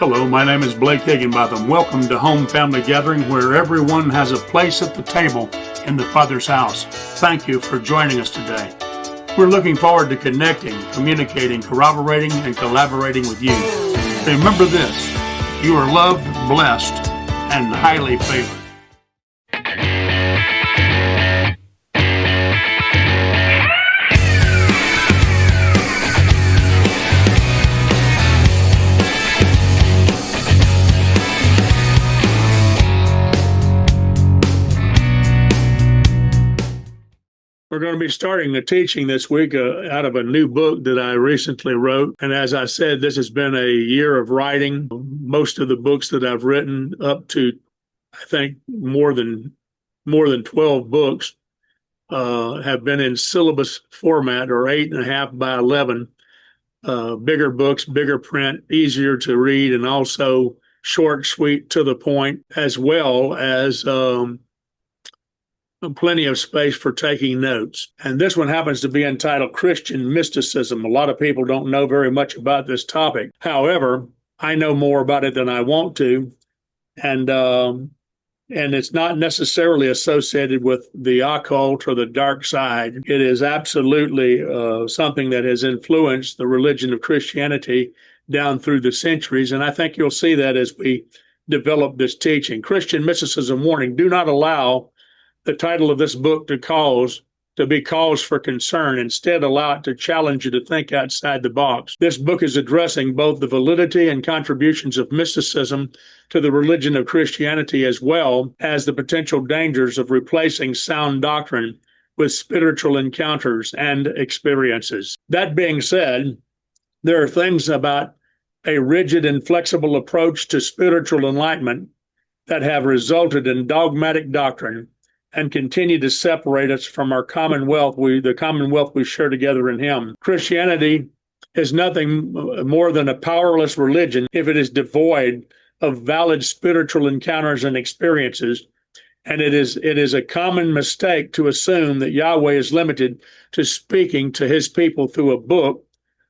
Hello, my name is Blake Higginbotham. Welcome to Home Family Gathering, where everyone has a place at the table in the Father's house. Thank you for joining us today. We're looking forward to connecting, communicating, corroborating, and collaborating with you. Remember this, you are loved, blessed, and highly favored. We're going to be starting the teaching this week out of a new book that I recently wrote. And as I said, this has been a year of writing. Most of the books that I've written, up to, I think, more than 12 books, have been in syllabus format, or 8.5 by 11. Bigger books, bigger print, easier to read, and also short, sweet, to the point, as well as plenty of space for taking notes. And this one happens to be entitled Christian Mysticism. A lot of people don't know very much about this topic. However, I know more about it than I want to. And it's not necessarily associated with the occult or the dark side. It is absolutely something that has influenced the religion of Christianity down through the centuries. And I think you'll see that as we develop this teaching. Christian Mysticism Warning: do not allow the title of this book to be cause for concern. Instead, allow it to challenge you to think outside the box. This book is addressing both the validity and contributions of mysticism to the religion of Christianity, as well as the potential dangers of replacing sound doctrine with spiritual encounters and experiences. That being said, there are things about a rigid, inflexible approach to spiritual enlightenment that have resulted in dogmatic doctrine and continue to separate us from our commonwealth, the commonwealth we share together in Him. Christianity is nothing more than a powerless religion if it is devoid of valid spiritual encounters and experiences. And it is a common mistake to assume that Yahweh is limited to speaking to His people through a book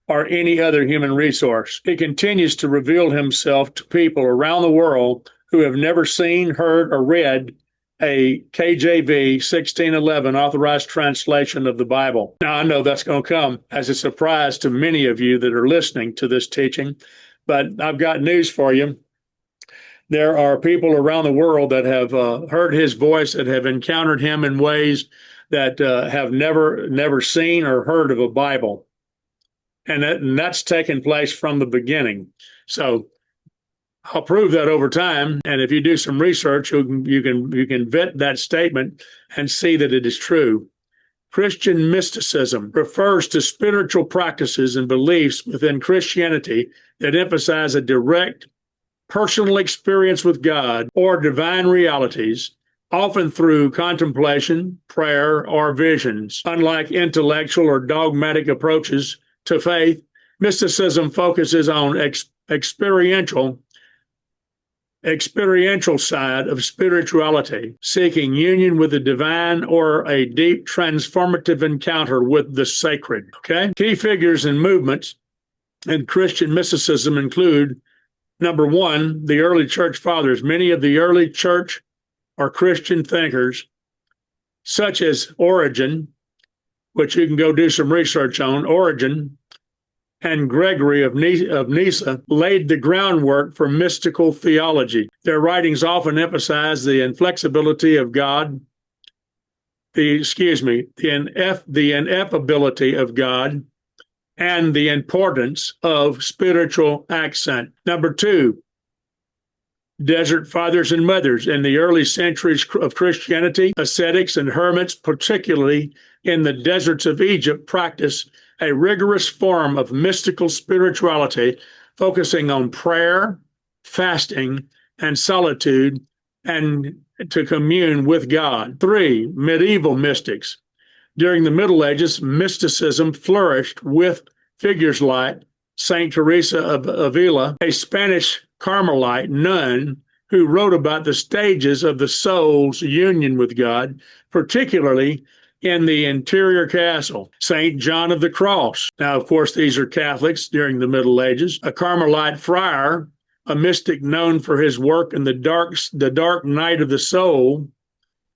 or any other human resource. He continues to reveal Himself to people around the world who have never seen, heard, or read a KJV 1611 Authorized Translation of the Bible. Now, I know that's going to come as a surprise to many of you that are listening to this teaching, but I've got news for you. There are people around the world that have heard His voice, that have encountered Him in ways that have never seen or heard of a Bible. And that's taken place from the beginning. So I'll prove that over time, and if you do some research, you can vet that statement and see that it is true. Christian mysticism refers to spiritual practices and beliefs within Christianity that emphasize a direct personal experience with God or divine realities, often through contemplation, prayer, or visions. Unlike intellectual or dogmatic approaches to faith, mysticism focuses on experiential side of spirituality, seeking union with the divine or a deep transformative encounter with the sacred. Okay? Key figures and movements in Christian mysticism include, number one, the early church fathers. Many of the early church or Christian thinkers, such as Origen, which you can go do some research on, Origen, and Gregory of Nyssa, laid the groundwork for mystical theology. Their writings often emphasize the inflexibility of God, the ineffability of God, and the importance of spiritual accent. Number two, desert fathers and mothers. In the early centuries of Christianity, ascetics and hermits, particularly in the deserts of Egypt, practiced a rigorous form of mystical spirituality, focusing on prayer, fasting, and solitude, and to commune with God. Three, medieval mystics. During the Middle Ages, mysticism flourished with figures like Saint Teresa of Avila, a Spanish Carmelite nun who wrote about the stages of the soul's union with God, particularly in the interior castle. St. John of the Cross. Now, of course, these are Catholics during the Middle Ages. A Carmelite friar a mystic known for his work in the dark night of the soul,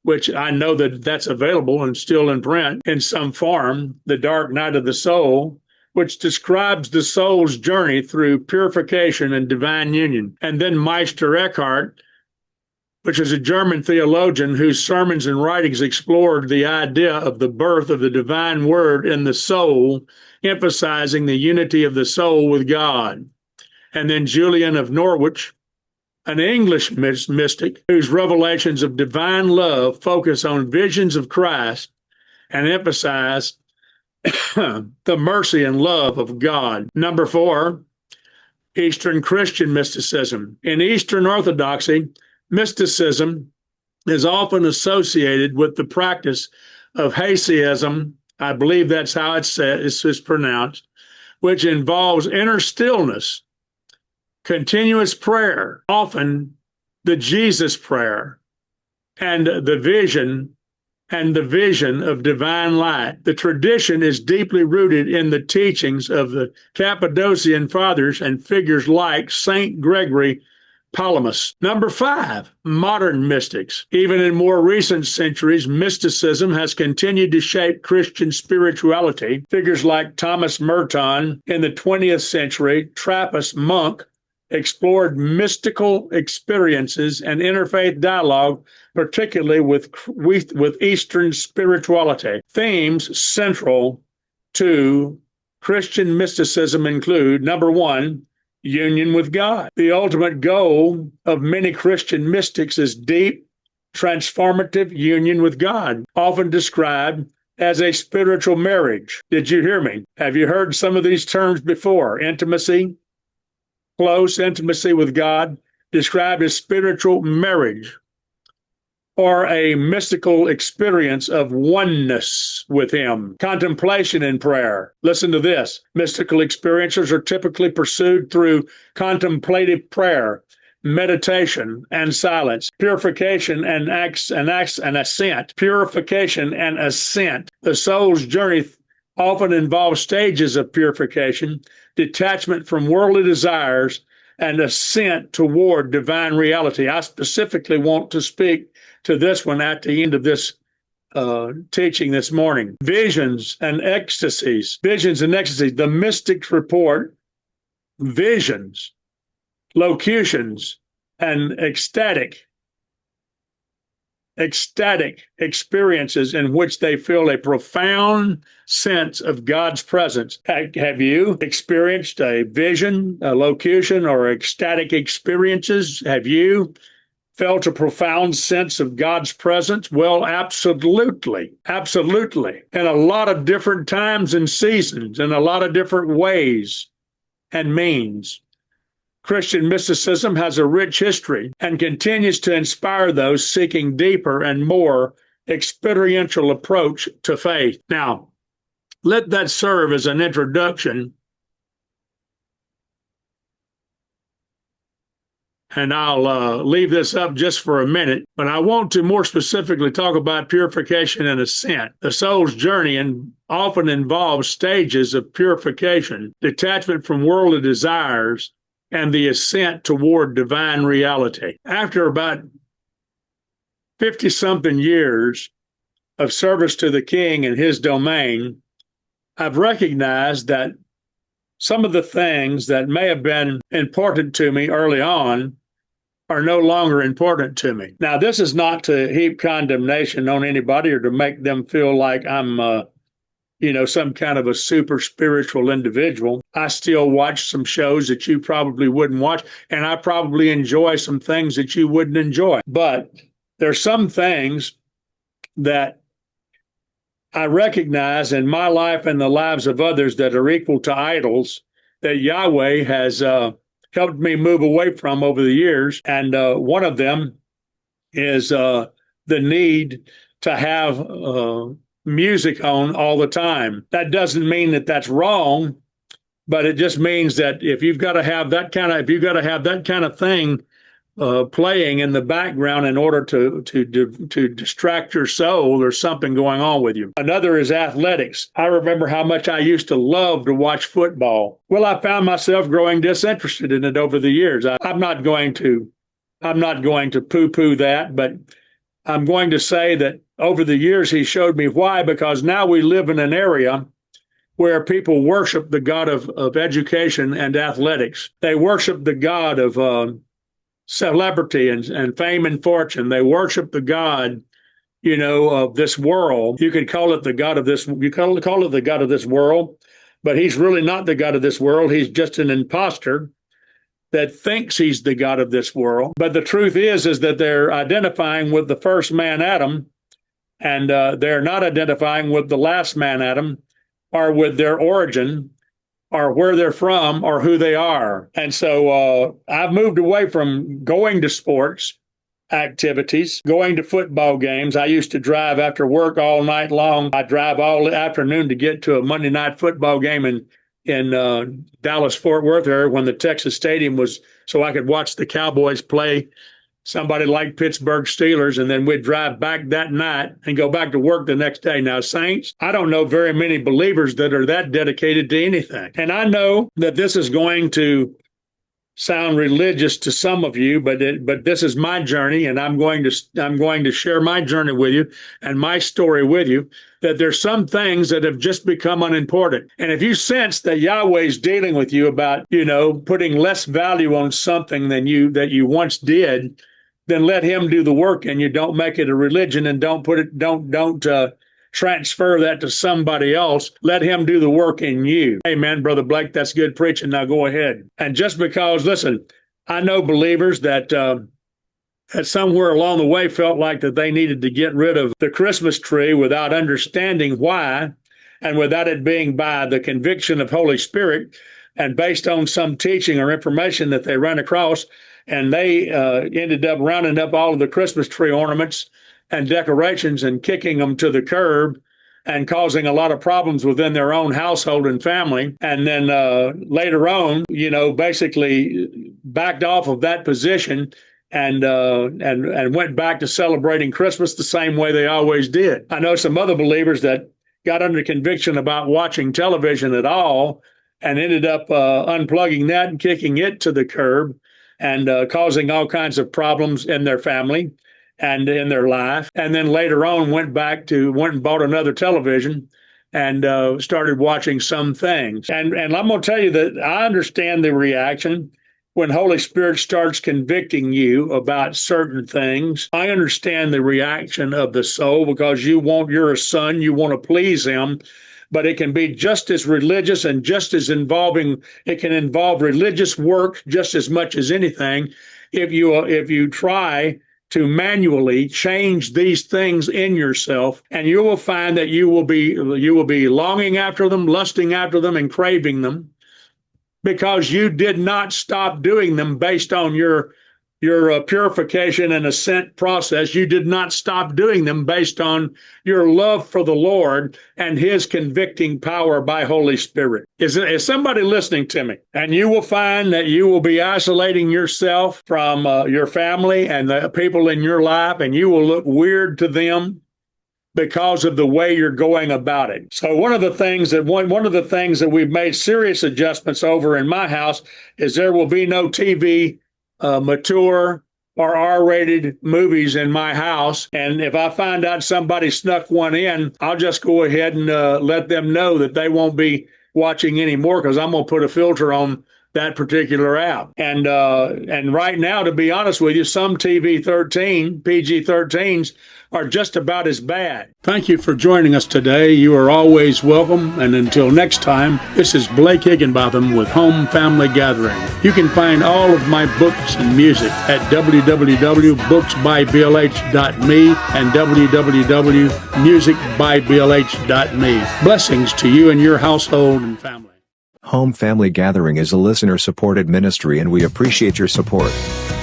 which I know that that's available and still in print in some form, The Dark Night of the Soul, which describes the soul's journey through purification and divine union. And then Meister Eckhart, which is a German theologian whose sermons and writings explored the idea of the birth of the divine word in the soul, emphasizing the unity of the soul with God. And then Julian of Norwich, an English mystic whose revelations of divine love focus on visions of Christ and emphasize the mercy and love of God. Number 4, Eastern Christian mysticism. In Eastern Orthodoxy, mysticism is often associated with the practice of haseism. I believe that's how it's pronounced, which involves inner stillness, continuous prayer, often the Jesus prayer, and the vision of divine light. The tradition is deeply rooted in the teachings of the Cappadocian fathers and figures like Saint Gregory Palamas. Number 5, modern mystics. Even in more recent centuries, mysticism has continued to shape Christian spirituality. Figures like Thomas Merton in the 20th century, Trappist monk, explored mystical experiences and interfaith dialogue, particularly with Eastern spirituality. Themes central to Christian mysticism include, number 1, union with God. The ultimate goal of many Christian mystics is deep, transformative union with God, often described as a spiritual marriage. Did you hear me? Have you heard some of these terms before? Intimacy, close intimacy with God, described as spiritual marriage, or a mystical experience of oneness with Him. Contemplation in prayer. Listen to this. Mystical experiences are typically pursued through contemplative prayer, meditation, and silence. Purification and ascent. Purification and ascent. The soul's journey often involves stages of purification, detachment from worldly desires, and ascent toward divine reality. I specifically want to speak to this one at the end of this teaching this morning. Visions and ecstasies. Visions and ecstasies. The mystics report visions, locutions, and ecstatic experiences in which they feel a profound sense of God's presence. Have you experienced a vision, a locution, or ecstatic experiences? Have you felt a profound sense of God's presence? Well, absolutely. Absolutely. In a lot of different times and seasons, in a lot of different ways and means. Christian mysticism has a rich history and continues to inspire those seeking deeper and more experiential approach to faith. Now, let that serve as an introduction, and I'll leave this up just for a minute, but I want to more specifically talk about purification and ascent. The soul's journey often involves stages of purification, detachment from worldly desires, and the ascent toward divine reality. After about 50-something years of service to the King and His domain, I've recognized that some of the things that may have been important to me early on are no longer important to me. Now, this is not to heap condemnation on anybody or to make them feel like I'm some kind of a super spiritual individual. I still watch some shows that you probably wouldn't watch, and I probably enjoy some things that you wouldn't enjoy. But there's some things that I recognize in my life and the lives of others that are equal to idols that Yahweh has helped me move away from over the years. And one of them is the need to have music on all the time. That doesn't mean that that's wrong, but it just means that if you've got to have that kind of thing playing in the background in order to distract your soul. There's something going on with you. Another is athletics. I remember how much I used to love to watch football. Well, I found myself growing disinterested in it over the years. I'm not going to poo-poo that, but I'm going to say that over the years he showed me why, because now we live in an area where people worship the God of education and athletics. They worship the God of celebrity and fame and fortune. They worship the God, of this world. You could call it the God of this. You call it the God of this world, but he's really not the God of this world. He's just an imposter that thinks he's the God of this world. But the truth is that they're identifying with the first man, Adam, and they're not identifying with the last man, Adam, or with their origin, or where they're from, or who they are. And so I've moved away from going to sports activities, going to football games. I used to drive after work all night long. I drive all afternoon to get to a Monday night football game in Dallas-Fort Worth area when the Texas Stadium was, so I could watch the Cowboys play somebody like Pittsburgh Steelers, and then we'd drive back that night and go back to work the next day. Now, saints, I don't know very many believers that are that dedicated to anything. And I know that this is going to sound religious to some of you, but this is my journey, and I'm going to share my journey with you and my story with you, that there's some things that have just become unimportant. And if you sense that Yahweh is dealing with you about, putting less value on something than you once did, then let him do the work, and you don't make it a religion, and don't transfer that to somebody else. Let him do the work in you. Amen, Brother Blake. That's good preaching. Now go ahead. And just because, listen, I know believers that somewhere along the way felt like that they needed to get rid of the Christmas tree without understanding why, and without it being by the conviction of Holy Spirit and based on some teaching or information that they ran across. And they ended up rounding up all of the Christmas tree ornaments and decorations and kicking them to the curb and causing a lot of problems within their own household and family. And then later on, basically backed off of that position and went back to celebrating Christmas the same way they always did. I know some other believers that got under conviction about watching television at all and ended up unplugging that and kicking it to the curb and causing all kinds of problems in their family and in their life. And then later on went and bought another television and started watching some things. And I'm going to tell you that I understand the reaction when Holy Spirit starts convicting you about certain things. I understand the reaction of the soul, because you're a son, you want to please him. But it can be just as religious and just as involving. It can involve religious work just as much as anything. If you try to manually change these things in yourself, and you will find that you will be longing after them, lusting after them, and craving them, because you did not stop doing them based on your purification and ascent process. You did not stop doing them based on your love for the Lord and his convicting power by Holy Spirit. Is somebody listening to me? And you will find that you will be isolating yourself from your family and the people in your life, and you will look weird to them because of the way you're going about it. So one of the things that we've made serious adjustments over in my house is there will be no TV mature or R-rated movies in my house. And if I find out somebody snuck one in, I'll just go ahead and let them know that they won't be watching anymore, because I'm going to put a filter on that particular app. And right now, to be honest with you, some PG-13s are just about as bad. Thank you for joining us today. You are always welcome. And until next time, this is Blake Higginbotham with Home Family Gathering. You can find all of my books and music at www.booksbyblh.me and www.musicbyblh.me. Blessings to you and your household and family. Home Family Gathering is a listener-supported ministry, and we appreciate your support.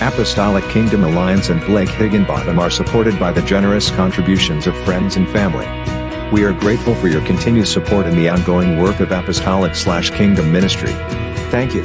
Apostolic Kingdom Alliance and Blake Higginbotham are supported by the generous contributions of friends and family. We are grateful for your continued support in the ongoing work of Apostolic/Kingdom Ministry. Thank you.